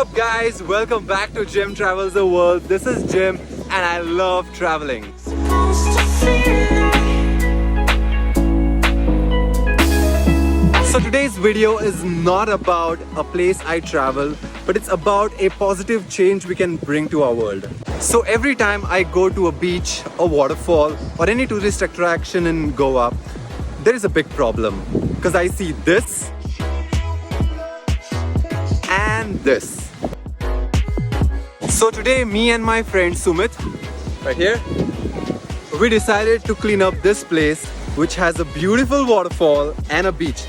up guys, welcome back to Jim Travels the World. This is Jim and I love traveling. So today's video is not about a place I travel, but it's about a positive change we can bring to our world. So every time I go to a beach, a waterfall or any tourist attraction in Goa, there is a big problem because I see this and this. So today me and my friend Shumit, right here, we decided to clean up this place which has a beautiful waterfall and a beach.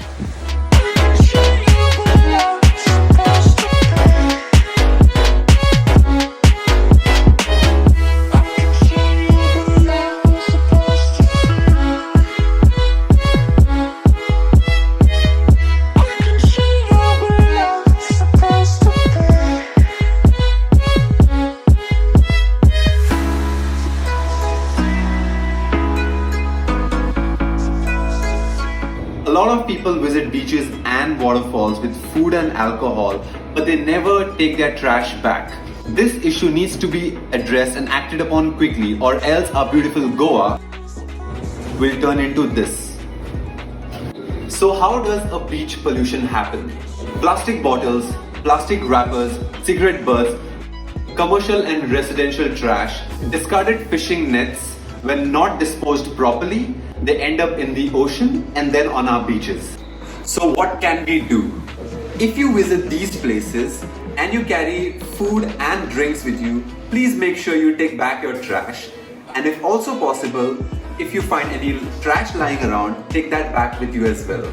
A lot of people visit beaches and waterfalls with food and alcohol, but they never take their trash back. This issue needs to be addressed and acted upon quickly, or else our beautiful Goa will turn into this. So how does a beach pollution happen? Plastic bottles, plastic wrappers, cigarette butts, commercial and residential trash, discarded fishing nets, when not disposed properly, they end up in the ocean and then on our beaches. So what can we do? If you visit these places and you carry food and drinks with you, please make sure you take back your trash. And if also possible, if you find any trash lying around, take that back with you as well.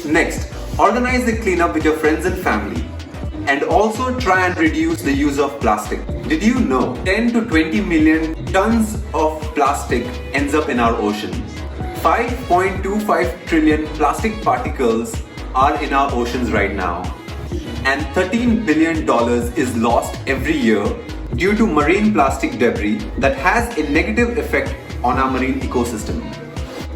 Next, organize the cleanup with your friends and family. And also try and reduce the use of plastic. Did you know 10 to 20 million tons of plastic ends up in our ocean? 5.25 trillion plastic particles are in our oceans right now. And $13 billion is lost every year due to marine plastic debris that has a negative effect on our marine ecosystem.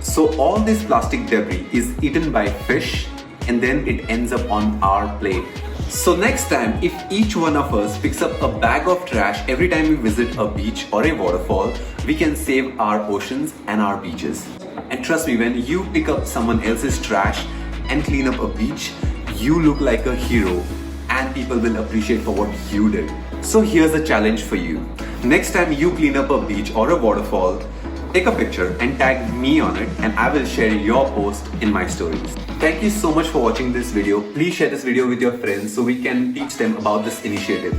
So all this plastic debris is eaten by fish and then it ends up on our plate. So next time, if each one of us picks up a bag of trash every time we visit a beach or a waterfall, we can save our oceans and our beaches. And trust me, when you pick up someone else's trash and clean up a beach, you look like a hero and people will appreciate for what you did. So here's a challenge for you. Next time you clean up a beach or a waterfall, take a picture and tag me on it and I will share your post in my stories. Thank you so much for watching this video. Please share this video with your friends so we can teach them about this initiative.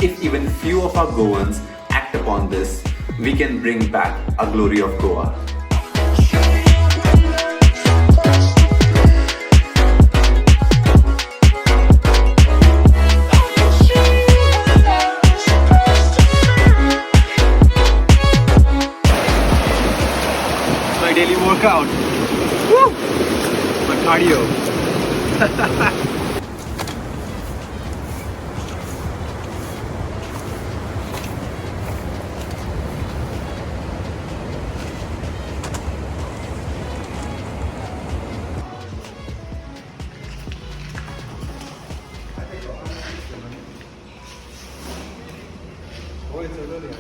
If even few of our Goans act upon this, we can bring back our glory of Goa. My daily workout. Woo! My cardio. Oh, it's early.